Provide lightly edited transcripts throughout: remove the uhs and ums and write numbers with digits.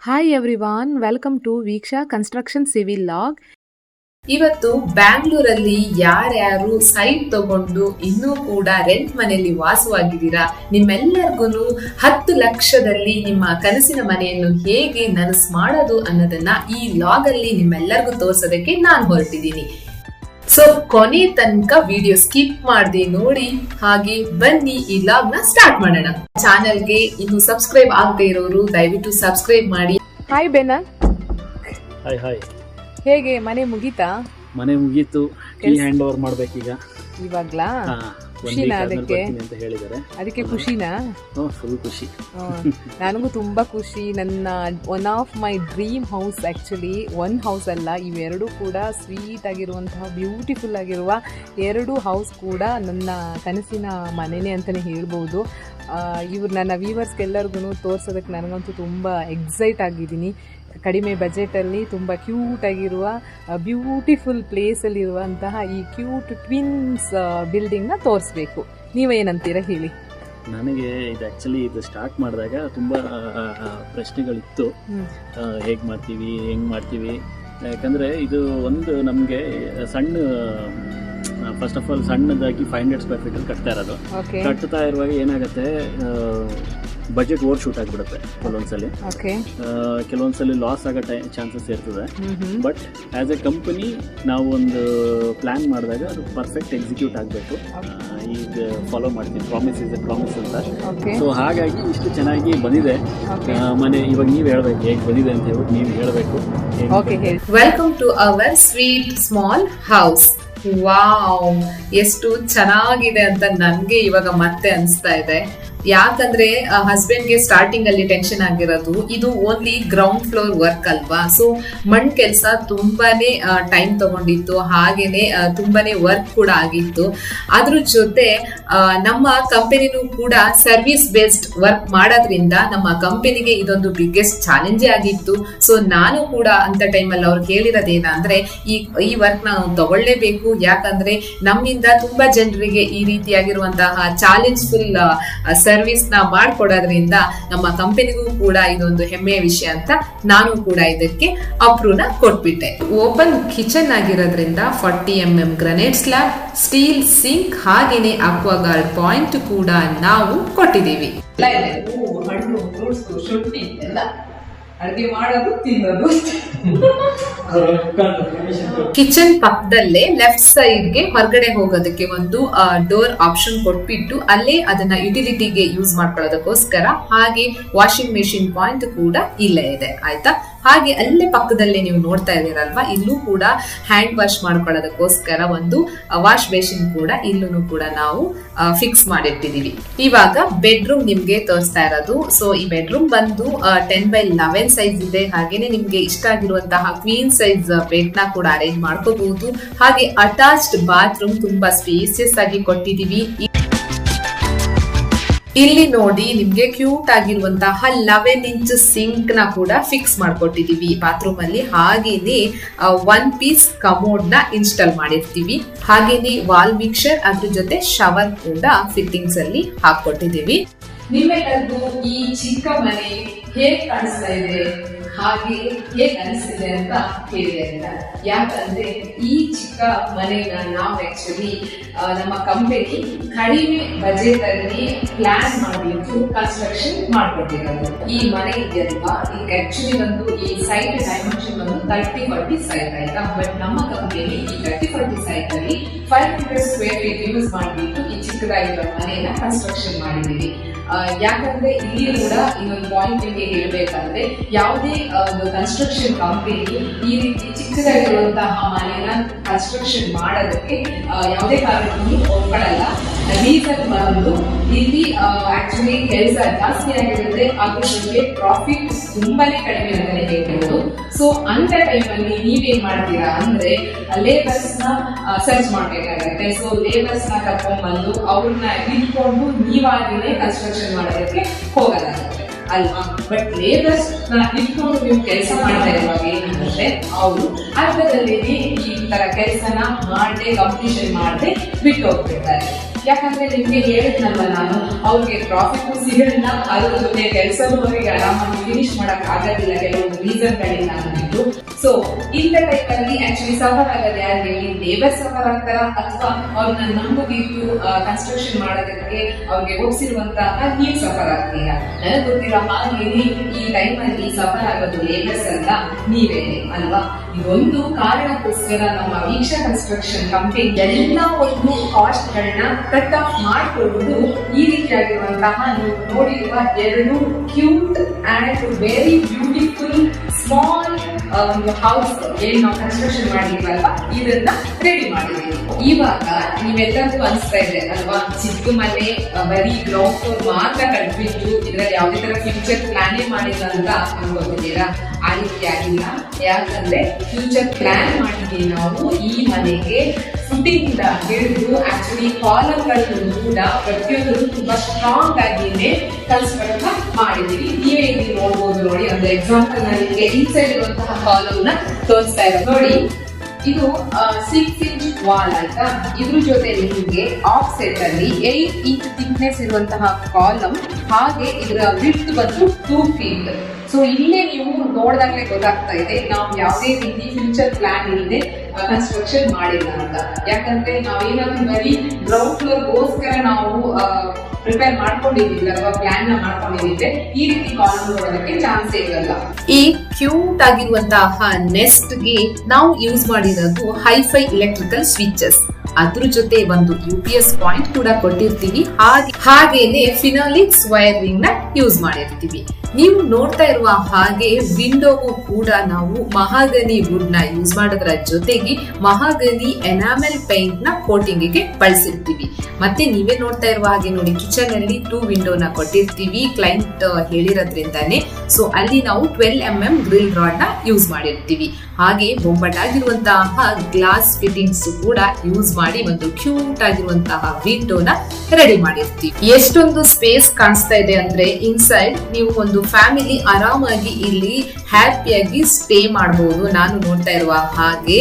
Hi everyone, welcome to Veeksha construction civil log. ಇವತ್ತು ಬ್ಯಾಂಗ್ಳೂರಲ್ಲಿ ಯಾರ್ಯಾರು ಸೈಟ್ ತಗೊಂಡು ಇನ್ನೂ ಕೂಡ ರೆಂಟ್ ಮನೆಯಲ್ಲಿ ವಾಸವಾಗಿದ್ದೀರಾ, ನಿಮ್ಮೆಲ್ಲರಿಗೂ 10 ಲಕ್ಷದಲ್ಲಿ ನಿಮ್ಮ ಕನಸಿನ ಮನೆಯನ್ನು ಹೇಗೆ ನನಸು ಮಾಡೋದು ಅನ್ನೋದನ್ನ ಈ ಲಾಗ್ ಅಲ್ಲಿ ನಿಮ್ಮೆಲ್ಲರಿಗೂ ತೋರ್ಸೋದಕ್ಕೆ ನಾನು ಹೊರಟಿದ್ದೀನಿ. ಸೊ ಕೊನೆ ತನಕ ವಿಡಿಯೋ ಸ್ಕಿಪ್ ಮಾಡದೆ ನೋಡಿ. ಹಾಗೆ ಬನ್ನಿ ಈ ಲಾಗ್ ನ ಸ್ಟಾರ್ಟ್ ಮಾಡೋಣ. ಚಾನೆಲ್ಗೆ ಇನ್ನು ಸಬ್ಸ್ಕ್ರೈಬ್ ಆಗದೆ ಇರೋರು ದಯವಿಟ್ಟು ಸಬ್ಸ್ಕ್ರೈಬ್ ಮಾಡಿ. ಹಾಯ್ ಬೆನ್ನ, ಹಾಯ್. ಹೇಗೆ ಮನೆ ಮುಗೀತಾ? ಮನೆ ಮುಗೀತು, ಕೀ ಹ್ಯಾಂಡ್ ಓವರ್ ಮಾಡ್ಬೇಕೀಗ. ಇವಾಗ್ಲಾ? ಖುಷಿನಾ ಅದಕ್ಕೆ ಖುಷಿನಾ? ಫುಲ್ ಖುಷಿ. ನನಗೂ ತುಂಬಾ ಖುಷಿ. ನನ್ನ one of my dream house, actually one house ಅಲ್ಲ, ಇವೆರಡು ಕೂಡ ಸ್ವೀಟ್ ಆಗಿರುವಂತಹ ಬ್ಯೂಟಿಫುಲ್ ಆಗಿರುವ 2 ಹೌಸ್ ಕೂಡ ನನ್ನ ಕನಸಿನ ಮನೆನೇ ಅಂತಾನೆ ಹೇಳ್ಬೋದು. ಇವ್ರು ನನ್ನ ವ್ಯೂವರ್ಸ್ಗೆಲ್ಲರಿಗೂ ತೋರ್ಸೋದಕ್ಕೆ ನನಗಂತೂ ತುಂಬ ಎಕ್ಸೈಟ್ ಆಗಿದ್ದೀನಿ. ಕಡಿಮೆ ಬಜೆಟಲ್ಲಿ ತುಂಬ ಕ್ಯೂಟ್ ಆಗಿರುವ ಬ್ಯೂಟಿಫುಲ್ ಪ್ಲೇಸಲ್ಲಿರುವಂತಹ ಈ ಕ್ಯೂಟ್ ಟ್ವಿನ್ಸ್ ಬಿಲ್ಡಿಂಗ್ನ ತೋರಿಸ್ಬೇಕು. ನೀವೇನಂತೀರ ಹೇಳಿ? ನನಗೆ ಇದು ಆ್ಯಕ್ಚುಲಿ ಇದು ಸ್ಟಾರ್ಟ್ ಮಾಡಿದಾಗ ತುಂಬ ಪ್ರಶ್ನೆಗಳಿತ್ತು. ಹೇಗೆ ಮಾಡ್ತೀವಿ, ಹೆಂಗೆ ಮಾಡ್ತೀವಿ, ಯಾಕಂದರೆ ಇದು ಒಂದು ನಮಗೆ ಸಣ್ಣ, ಫಸ್ಟ್ ಆಫ್ ಆಲ್ ಸಣ್ಣದಾಗಿ 500 ಸ್ಕ್ವೇರ್ ಫೀಟಲ್ಲಿ ಕಟ್ತಾ ಇರೋದು. ಕಟ್ತಾ ಇರುವಾಗ ಏನಾಗುತ್ತೆ, ಬಜೆಟ್ ಓವರ್ ಶೂಟ್ ಆಗಿಬಿಡುತ್ತೆ ಕೆಲವೊಂದ್ಸಲಿ ಲಾಸ್ ಆಗೋ ಚಾನ್ಸಸ್ ಇರ್ತದೆ. ಬಟ್ ಆ್ಯಸ್ ಎ ಕಂಪನಿ ನಾವು ಒಂದು ಪ್ಲ್ಯಾನ್ ಮಾಡಿದಾಗ ಅದು ಪರ್ಫೆಕ್ಟ್ ಎಕ್ಸಿಕ್ಯೂಟ್ ಆಗಬೇಕು. ಈಗ ಫಾಲೋ ಮಾಡ್ತೀವಿ, ಪ್ರಾಮಿಸ್ ಇಸ್ ಎ ಪ್ರಾಮಿಸ್ ಅಂತ. ಸೊ ಹಾಗಾಗಿ ಇಷ್ಟು ಚೆನ್ನಾಗಿ ಬಂದಿದೆ ಮನೆ. ಇವಾಗ ನೀವು ಹೇಳ್ಬೇಕು ಹೇಗೆ ಬಂದಿದೆ ಅಂತ ಹೇಳ್ಬಿಟ್ಟು ನೀವು ಹೇಳಬೇಕು. Welcome to our sweet small house. Wow, ಎಷ್ಟು ಚೆನ್ನಾಗಿದೆ ಅಂತ ನನ್ಗೆ ಇವಾಗ ಮತ್ತೆ ಅನಿಸ್ತಾ ಇದೆ. ಯಾಕಂದ್ರೆ ಹಸ್ಬೆಂಡ್ಗೆ ಸ್ಟಾರ್ಟಿಂಗ್ ಅಲ್ಲಿ ಟೆನ್ಷನ್ ಆಗಿರೋದು, ಇದು ಓನ್ಲಿ ಗ್ರೌಂಡ್ ಫ್ಲೋರ್ ವರ್ಕ್ ಅಲ್ವಾ. ಸೊ ಮಣ್ ಕೆಲಸ ತುಂಬಾನೇ ಟೈಮ್ ತಗೊಂಡಿತ್ತು, ಹಾಗೇನೆ ತುಂಬಾನೇ ವರ್ಕ್ ಕೂಡ ಆಗಿತ್ತು. ಅದ್ರ ಜೊತೆ ನಮ್ಮ ಕಂಪನಿನೂ ಕೂಡ ಸರ್ವಿಸ್ ಬೇಸ್ಡ್ ವರ್ಕ್ ಮಾಡೋದ್ರಿಂದ ನಮ್ಮ ಕಂಪನಿಗೆ ಇದೊಂದು ಬಿಗ್ಗೆಸ್ಟ್ ಚಾಲೆಂಜೇ ಆಗಿತ್ತು. ಸೊ ನಾನು ಕೂಡ ಅಂತ ಟೈಮಲ್ಲಿ ಅವ್ರು ಹೇಳಿರೋದೇನಂದ್ರೆ, ಈ ವರ್ಕ್ ನಾವು ತಗೊಳ್ಳೇಬೇಕು, ಯಾಕಂದ್ರೆ ನಮ್ಮಿಂದ ತುಂಬಾ ಜನರಿಗೆ ಈ ರೀತಿಯಾಗಿರುವಂತಹ ಚಾಲೆಂಜ್ ಫುಲ್ ಸರ್ವಿಸ್ ನ ಮಾಡ್ಕೊಡೋದ್ರಿಂದ ನಮ್ಮ ಕಂಪನಿಗೂ ಕೂಡ ಇದೊಂದು ಹೆಮ್ಮೆಯ ವಿಷಯ ಅಂತ ನಾನು ಕೂಡ ಇದಕ್ಕೆ ಅಪ್ರೂವ್ನ ಕೊಟ್ಬಿಟ್ಟೆ. ಓಪನ್ ಕಿಚನ್ ಆಗಿರೋದ್ರಿಂದ 40 mm granite slab, steel sink, ಹಾಗೇನೆ ಅಕ್ವಾಗಾರ್ಡ್ ಪಾಯಿಂಟ್ ಕೂಡ ನಾವು ಕೊಟ್ಟಿದ್ದೀವಿ. ಅಡುಗೆ ಮಾಡೋದು, ತಿನ್ನೋದು. ಕಿಚನ್ ಪಕ್ಕದಲ್ಲೇ ಲೆಫ್ಟ್ ಸೈಡ್ಗೆ ಹೊರಗಡೆ ಹೋಗೋದಕ್ಕೆ ಒಂದು ಡೋರ್ ಆಪ್ಷನ್ ಕೊಟ್ಬಿಟ್ಟು ಅಲ್ಲೇ ಅದನ್ನ ಯುಟಿಲಿಟಿಗೆ ಯೂಸ್ ಮಾಡ್ಕೊಳ್ಳೋದಕ್ಕೋಸ್ಕರ, ಹಾಗೆ ವಾಷಿಂಗ್ ಮೆಷಿನ್ ಪಾಯಿಂಟ್ ಕೂಡ ಇಲ್ಲೇ ಇದೆ, ಆಯ್ತಾ. ಹಾಗೆ ಅಲ್ಲೇ ಪಕ್ಕದಲ್ಲೇ ನೀವು ನೋಡ್ತಾ ಇದ್ದೀರಲ್ವಾ, ಇಲ್ಲೂ ಕೂಡ ಹ್ಯಾಂಡ್ ವಾಶ್ ಮಾಡ್ಕೊಳ್ಳೋದಕ್ಕೋಸ್ಕರ ಒಂದು ವಾಶ್ ಬೇಸಿನ್ ಕೂಡ ಇಲ್ಲೂ ಕೂಡ ನಾವು ಫಿಕ್ಸ್ ಮಾಡಿಟ್ಟಿದೀವಿ. ಇವಾಗ ಬೆಡ್ರೂಮ್ ನಿಮ್ಗೆ ತೋರಿಸ್ತಾ ಇರೋದು. ಸೊ ಈ ಬೆಡ್ರೂಮ್ ಬಂದು 10x11 ಸೈಜ್ ಇದೆ. ಹಾಗೇನೆ ನಿಮ್ಗೆ ಇಷ್ಟ ಆಗಿರುವಂತಹ ಕ್ವೀನ್ ಸೈಜ್ ಬೆಡ್ ನ ಕೂಡ ಅರೇಂಜ್ ಮಾಡ್ಕೋಬಹುದು. ಹಾಗೆ ಅಟ್ಯಾಚ್ಡ್ ಬಾತ್ರೂಮ್ ತುಂಬಾ ಸ್ಪೇಸಿಯಸ್ ಆಗಿ ಕೊಟ್ಟಿದೀವಿ. ಇಲ್ಲಿ ನೋಡಿ, ನಿಮ್ಗೆ ಕ್ಯೂಟ್ ಆಗಿರುವಂತಹ 11 ಇಂಚ್ ಸಿಂಕ್ ನ ಕೂಡ ಫಿಕ್ಸ್ ಮಾಡ್ಕೊಟ್ಟಿದೀವಿ ಬಾತ್ರೂಮ್ ಅಲ್ಲಿ. ಹಾಗೇನೆ 1 ಪೀಸ್ ಕಮೋಡ್ ನ ಇನ್ಸ್ಟಾಲ್ ಮಾಡಿರ್ತೀವಿ. ಹಾಗೇನೆ ವಾಲ್ ಮಿಕ್ಸರ್, ಅದ್ರ ಜೊತೆ ಶವರ್ ಕೂಡ ಫಿಟ್ಟಿಂಗ್ಸ್ ಅಲ್ಲಿ ಹಾಕೊಟ್ಟಿದೀವಿ. ನಿಮ್ಮೆಲ್ಲರಿಗೂ ಈ ಚಿಕ್ಕ ಮನೆ ಹೇಗ್ ಕಾಣಿಸ್ತಾ ಇದೆ, ಹಾಗೆ ಹೇಗೆ ಅನಿಸ್ತಿದೆ ಅಂತ ಹೇಳಿದೆ. ಯಾಕಂದ್ರೆ ಈ ಚಿಕ್ಕ ಮನೆನ ನಾವು ಆಕ್ಚುಲಿ ನಮ್ಮ ಕಂಪನಿ ಕಡಿಮೆ ಬಜೆಟ್ ಅಲ್ಲಿ ಪ್ಲಾನ್ ಮಾಡಿದ್ದು ಕನ್ಸ್ಟ್ರಕ್ಷನ್ ಮಾಡ್ಕೊಟ್ಟಿರೋದು. ಈ ಮನೆ ಇದೆಯಲ್ವಾ, ಈಗ ಆಕ್ಚುಲಿ ಒಂದು ಈ ಸೈಟ್ ಡೈಮೆನ್ಷನ್ ಒಂದು 30-40 ಸೈಟ್, ಆಯ್ತಾ. ಬಟ್ ನಮ್ಮ ಕಂಪನಿ ಈ 30-40 ಸೈಟ್ ಅಲ್ಲಿ 500 ಸ್ಕ್ವೇರ್ ಫೀಟ್ ಯೂಸ್ ಮಾಡಿಬಿಟ್ಟು ಈ ಚಿಕ್ಕದಾಗಿರೋ ಮನೆಯನ್ನ ಕನ್ಸ್ಟ್ರಕ್ಷನ್ ಮಾಡಿದೀವಿ. ಯಾಕಂದ್ರೆ ಇಲ್ಲಿ ಕೂಡ ಇನ್ನೊಂದು ಪಾಯಿಂಟ್ ನಿಮಗೆ ಹೇಳ್ಬೇಕಂದ್ರೆ, ಯಾವುದೇ ಒಂದು ಕನ್ಸ್ಟ್ರಕ್ಷನ್ ಕಂಪನಿ ಈ ರೀತಿ ಚಿಕ್ಕದಾಗಿರುವಂತಹ ಮನೆಯನ್ನ ಕನ್ಸ್ಟ್ರಕ್ಷನ್ ಮಾಡೋದಕ್ಕೆ ಯಾವುದೇ ಕಾರಣಕ್ಕೂ ಒಪ್ಕೊಳ್ಳಲ್ಲ. ರೀಸನ್ ಬಂದು ಇಲ್ಲಿ ಆಕ್ಚುಲಿ ಕೆಲಸ ಜಾಸ್ತಿ ಆಗಿರುತ್ತೆ, ಅದ್ರ ಜೊತೆ ಪ್ರಾಫಿಟ್ ತುಂಬಾನೇ ಕಡಿಮೆ ಅಂತಾನೆ ಹೇಳ್ಬೋದು. ಸೊ ಅಂತ ಟೈಮಲ್ಲಿ ನೀವೇನ್ ಮಾಡ್ತೀರಾ ಅಂದ್ರೆ, ಲೇಬರ್ಸ್ ನ ಸರ್ಚ್ ಮಾಡ್ಬೇಕಾಗತ್ತೆ. ಸೊ ಲೇಬರ್ಸ್ ನ ಕರ್ಕೊಂಡ್ ಬಂದು ಅವ್ರನ್ನ ಇಟ್ಕೊಂಡು ನೀವಾಗಿನೇ ಕನ್ಸ್ಟ್ರಕ್ಷನ್ ಮಾಡೋದಕ್ಕೆ ಹೋಗಲಾಗುತ್ತೆ ಅಲ್ವಾ. ಬಟ್ ಲೇಬರ್ಸ್ ನ ಇಟ್ಕೊಂಡು ನೀವು ಕೆಲಸ ಮಾಡ್ತಾ ಇರುವಾಗ ಏನಂದ್ರೆ, ಅವರು ಅರ್ಧದಲ್ಲಿ ಈ ತರ ಕೆಲಸನ ಮಾಡದೆ ಕಂಪ್ಲೀಷನ್ ಮಾಡದೆ ಬಿಟ್ಟು ಹೋಗ್ತಿರ್ತಾರೆ. ಯಾಕಂದ್ರೆ ನಿಮ್ಗೆ ಹೇಳಿದ್ನಲ್ವ ನಾನು, ಅವ್ರಿಗೆ ಪ್ರಾಫಿಟ್ ಸಿಗಲ್ಲ, ಅದ್ರ ಜೊತೆ ಕೆಲಸನೂ ಅವರಿಗೆ ಆರಾಮಾಗಿ ಫಿನಿಶ್ ಮಾಡಕ್ ಆಗೋದಿಲ್ಲ ಕೆಲವೊಂದು ರೀಸನ್ಗಳಿಂದ ಅಂದ್ಬಿಟ್ಟು. ಸೊ ಇಂಥ ಟೈಮಲ್ಲಿ ಆಕ್ಚುಲಿ ಸಫರ್ ಆಗೋದು ಯಾರಿಗೆ? ಲೇಬರ್ ಸಫರ್ ಆಗ್ತಾರ ಅಥವಾ ಅವ್ರನ್ನ ನಂಬಿಟ್ಟು ಕನ್ಸ್ಟ್ರಕ್ಷನ್ ಮಾಡೋದಕ್ಕೆ ಅವ್ರಿಗೆ ಒಪ್ಸಿರುವಂತಹ ನೀವು ಸಫರ್ ಆಗ್ತೀರಾ? ನನಗೆ ಗೊತ್ತಿರೋ ಹಾಗೆ ಈ ಟೈಮಲ್ಲಿ ಸಫರ್ ಆಗೋದು ಲೇಬರ್ಸ್ ಅಲ್ಲ, ನೀವೇನೆ ಅಲ್ವಾ? ಇದೊಂದು ಕಾರಣಕ್ಕೋಸ್ಕರ ನಮ್ಮ ವೀಕ್ಷಾ ಕನ್ಸ್ಟ್ರಕ್ಷನ್ ಕಂಪನಿ ಎಲ್ಲ ಒಂದು ಕಾಸ್ಟ್ ಗಳನ್ನ ಕಟ್ ಆಫ್ ಮಾಡಿಕೊಂಡು ಈ ರೀತಿಯಾಗಿರುವಂತಹ ನೀವು ನೋಡಿರುವ 2 cute and very beautiful small ಒಂದು ಹೌಸ್ ಏನ್ ನಾವು ಕನ್ಸ್ಟ್ರಕ್ಷನ್ ಮಾಡಿದ್ವಲ್ವಾ, ಇದನ್ನ ರೆಡಿ ಮಾಡಿದೀವಿ. ಇವಾಗ ನೀವೆಲ್ಲರಿಗೂ ಅನಿಸ್ತಾ ಇದೆ ಅಲ್ವಾ, ಚಿಕ್ಕ ಮನೆ ಬರೀ ಗ್ರೌಂಡ್ ಫ್ಲೋರ್ ಮಾತ್ರ ಕಟ್ಬಿಟ್ಟು ಇದ್ರಲ್ಲಿ ಯಾವುದೇ ತರ ಫ್ಯೂಚರ್ ಪ್ಲಾನೇ ಮಾಡಿಲ್ಲ ಅಂತ ಅನ್ಕೋತಿದ್ದೀರಾ? ಆ ರೀತಿ ಆಗಿಲ್ಲ. ಯಾಕಂದ್ರೆ ಫ್ಯೂಚರ್ ಪ್ಲಾನ್ ಮಾಡಿದೀವಿ ನಾವು ಈ ಮನೆಗೆ. ಫುಟಿಂಗ್ ಇಂದ ಹಿಡಿದು ಆಕ್ಚುಲಿ ಕಾಲಮ್ಗಳನ್ನು ಕೂಡ ಪ್ರತಿಯೊಂದು ತುಂಬಾ ಸ್ಟ್ರಾಂಗ್ ಆಗಿನೇ ಕನ್ಸ್ಟ್ರಕ್ಟ್ ಮಾಡಿದೀವಿ. ನೀವೇ ಇಲ್ಲಿ ನೋಡ್ಬೋದು ನೋಡಿ, ಒಂದು ಎಕ್ಸಾಂಪಲ್ ನನಗೆ ಇನ್ಸೈಡ್ ಇರುವಂತಹ ಕಾಲಮ್ ನ ತೋರಿಸ್ತಾ ಇರೋದು ನೋಡಿ. ಇದು 6 ಇಂಚ್ ವಾಲ್ ಆಯ್ತಾ, ಇದ್ರ ಜೊತೆ ನಿಮಗೆ ಆಫ್ ಸೆಟ್ ಅಲ್ಲಿ 8 ಇಂಚ್ ಥಿಕ್ನೆಸ್ ಇರುವಂತಹ ಕಾಲಮ್, ಹಾಗೆ ಇದರ ವಿಡ್ತ್ ಬಂದು 2 ಫೀಟ್. ಸೊ ಇಲ್ಲೇ ನೀವು ನೋಡಿದಾಗಲೇ ಗೊತ್ತಾಗ್ತಾ ಇದೆ ನಾವು ಯಾವುದೇ ರೀತಿ ಫ್ಯೂಚರ್ ಪ್ಲಾನ್ ಇಲ್ಲದೆ ಕನ್ಸ್ಟ್ರಕ್ಷನ್ ಮಾಡಿಲ್ಲ ಅಂತ. ಯಾಕಂದ್ರೆ ನಾವೇನಾದ್ರೂ ಬರೀ ಗ್ರೌಂಡ್ ಫ್ಲೋರ್ ಗೋಸ್ಕರ ನಾವು ಪ್ರಿಪೇರ್ ಮಾಡ್ಕೊಂಡಿದ್ದೀವಿ ಅಥವಾ ಪ್ಲಾನ್ ನ ಮಾಡ್ಕೊಂಡಿದ್ರೆ ಈ ರೀತಿ ಕಾಲಮ್ ನೋಡೋದಕ್ಕೆ ಚಾನ್ಸ್ ಇರಲ್ಲ. ಈ ಕ್ಯೂಟ್ ಆಗಿರುವಂತಹ ನೆಸ್ಟ್ ಗೆ ನಾವು ಯೂಸ್ ಮಾಡಿರೋದು ಹೈಫೈ ಎಲೆಕ್ಟ್ರಿಕಲ್ ಸ್ವಿಚಸ್, ಅದ್ರ ಜೊತೆ ಒಂದು UPS ಪಾಯಿಂಟ್ ಕೂಡ ಕೊಟ್ಟಿರ್ತೀವಿ. ಹಾಗೇನೆ ಫಿನಾಲಿಕ್ಸ್ ವೈರಿಂಗ್ ನ ಯೂಸ್ ಮಾಡಿರ್ತೀವಿ. ನೀವು ನೋಡ್ತಾ ಇರುವ ಹಾಗೆ ವಿಂಡೋಗೂ ಕೂಡ ನಾವು ಮಹಾಗನಿ ವುಡ್ ನ ಯೂಸ್ ಮಾಡೋದ್ರ ಜೊತೆಗೆ ಮಹಾಗನಿ ಎನಾಮೆಲ್ ಪೇಂಟ್ ನ ಕೋಟಿಂಗ್ ಗೆ ಬಳಸಿರ್ತೀವಿ. ಮತ್ತೆ ನೀವೇ ನೋಡ್ತಾ ಇರುವ ಹಾಗೆ ನೋಡಿ, ಕಿಚನ್ ಅಲ್ಲಿ 2 ವಿಂಡೋನ ಕೊಟ್ಟಿರ್ತೀವಿ ಕ್ಲೈಂಟ್ ಹೇಳಿರೋದ್ರಿಂದಾನೆ. ಸೊ ಅಲ್ಲಿ ನಾವು 12mm ಗ್ರಿಲ್ ರಾಡ್ ನ ಯೂಸ್ ಮಾಡಿರ್ತೀವಿ. ಹಾಗೆ ಬೊಂಬಟಾಗಿರುವಂತಹ ಗ್ಲಾಸ್ ಫಿಟ್ಟಿಂಗ್ಸ್ ಕೂಡ ಯೂಸ್ ಮಾಡಿ ಒಂದು ಕ್ಯೂಟ್ ಆಗಿರುವಂತಹ ವಿಂಡೋನ ರೆಡಿ ಮಾಡಿರ್ತೀವಿ. ಎಷ್ಟೊಂದು ಸ್ಪೇಸ್ ಕಾಣಿಸ್ತಾ ಇದೆ ಅಂದ್ರೆ ಇನ್ಸೈಡ್ ನೀವು ಒಂದು ಫ್ಯಾಮಿಲಿ ಆರಾಮಾಗಿ ಇಲ್ಲಿ ಹ್ಯಾಪಿಯಾಗಿ ಸ್ಟೇ ಮಾಡಬಹುದು. ನಾನು ನೋಡ್ತಾ ಇರುವ ಹಾಗೆ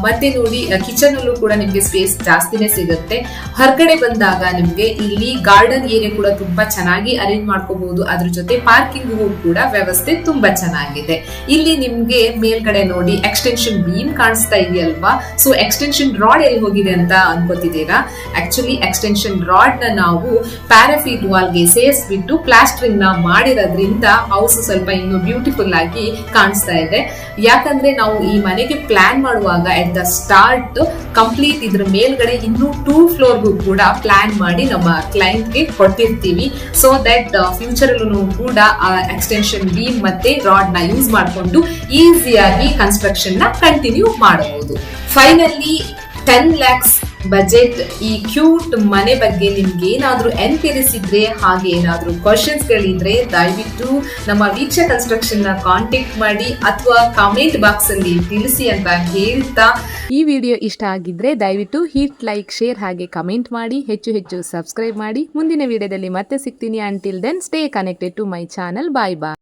ಮತ್ತೆ ನೋಡಿ ಕಿಚನ್ ಅಲ್ಲೂ ಕೂಡ ನಿಮ್ಗೆ ಸ್ಪೇಸ್ ಜಾಸ್ತಿನೇ ಸಿಗುತ್ತೆ. ಹೊರಗಡೆ ಬಂದಾಗ ನಿಮ್ಗೆ ಇಲ್ಲಿ ಗಾರ್ಡನ್ ಏರಿಯಾ ಕೂಡ ತುಂಬಾ ಚೆನ್ನಾಗಿ ಅರೇಂಜ್ ಮಾಡ್ಕೋಬಹುದು. ಅದ್ರ ಜೊತೆ ಪಾರ್ಕಿಂಗ್ ಕೂಡ ವ್ಯವಸ್ಥೆ ತುಂಬಾ ಚೆನ್ನಾಗಿದೆ. ಇಲ್ಲಿ ನಿಮ್ಗೆ ಮೇಲ್ಗಡೆ ನೋಡಿ ಎಕ್ಸ್ಟೆನ್ಷನ್ ಬೀಮ್ ಕಾಣಿಸ್ತಾ ಇದೆಯಲ್ವಾ. ಸೊ ಎಕ್ಸ್ಟೆನ್ಷನ್ ರಾಡ್ ಎಲ್ಲಿ ಹೋಗಿದೆ ಅಂತ ಅನ್ಕೋತಿದ್ದೀರಾ? ಆಕ್ಚುಲಿ ಎಕ್ಸ್ಟೆನ್ಷನ್ ರಾಡ್ ನ ನಾವು ಪ್ಯಾರಾಫಿಟ್ ವಾಲ್ ಗೆ ಸೇರಿಸ್ಬಿಟ್ಟು ಪ್ಲಾಸ್ಟರಿಂಗ್ ನ ಮಾಡಿರೋದ್ರಿಂದ ಹೌಸ್ ಸ್ವಲ್ಪ ಇನ್ನು ಬ್ಯೂಟಿಫುಲ್ ಆಗಿ ಕಾಣಿಸ್ತಾ ಇದೆ. ಯಾಕಂದ್ರೆ ನಾವು ಈ ಮನೆಗೆ ಪ್ಲಾನ್ ಮಾಡುವಾಗ ಎಟ್ ದ ಸ್ಟಾರ್ಟ್ ಕಂಪ್ಲೀಟ್ ಇದ್ರ ಮೇಲ್ಗಡೆ ಇನ್ನು 2 ಫ್ಲೋರ್ಗೂ ಕೂಡ ಪ್ಲಾನ್ ಮಾಡಿ ನಮ್ಮ ಕ್ಲೈಂಟ್ ಗೆ ಕೊಟ್ಟಿರ್ತೀವಿ. ಸೊ ದಟ್ ಫ್ಯೂಚರ್ ಅಲ್ಲೂ ಕೂಡ ಎಕ್ಸ್ಟೆನ್ಷನ್ ಬೀಮ್ ಮತ್ತೆ ರಾಡ್ ನ ಯೂಸ್ ಮಾಡಿಕೊಂಡು ಈಸಿಯಾಗಿ ಕನ್ಸ್ಟ್ರಕ್ಷನ್ ನ ಕಂಟಿನ್ಯೂ ಮಾಡಬಹುದು. ಫೈನಲಿ 10 lakhs ಬಜೆಟ್ ಈ ಕ್ಯೂಟ್ ಮನೆ ಬಗ್ಗೆ ನಿಮ್ಗೆ ಏನಾದ್ರೂ ಎನ್ಕ್ವೈರೀಸ್ ಇದ್ರೆ ಹಾಗೆ ಏನಾದ್ರೂ ಕ್ವಶನ್ಸ್ ಗಳಿದ್ರೆ ದಯವಿಟ್ಟು ನಮ್ಮ ವೀಕ್ಷಾ ಕನ್ಸ್ಟ್ರಕ್ಷನ್ ನ ಕಾಂಟ್ಯಾಕ್ಟ್ ಮಾಡಿ ಅಥವಾ ಕಾಮೆಂಟ್ ಬಾಕ್ಸ್ ಅಲ್ಲಿ ತಿಳಿಸಿ ಅಂತ ಹೇಳ್ತಾ, ಈ ವಿಡಿಯೋ ಇಷ್ಟ ಆಗಿದ್ರೆ ದಯವಿಟ್ಟು ಹಿಟ್ ಲೈಕ್ ಶೇರ್ ಹಾಗೆ ಕಮೆಂಟ್ ಮಾಡಿ, ಹೆಚ್ಚು ಸಬ್ಸ್ಕ್ರೈಬ್ ಮಾಡಿ. ಮುಂದಿನ ವಿಡಿಯೋದಲ್ಲಿ ಮತ್ತೆ ಸಿಗ್ತೀನಿ. Until then stay connected to my channel. Bye bye.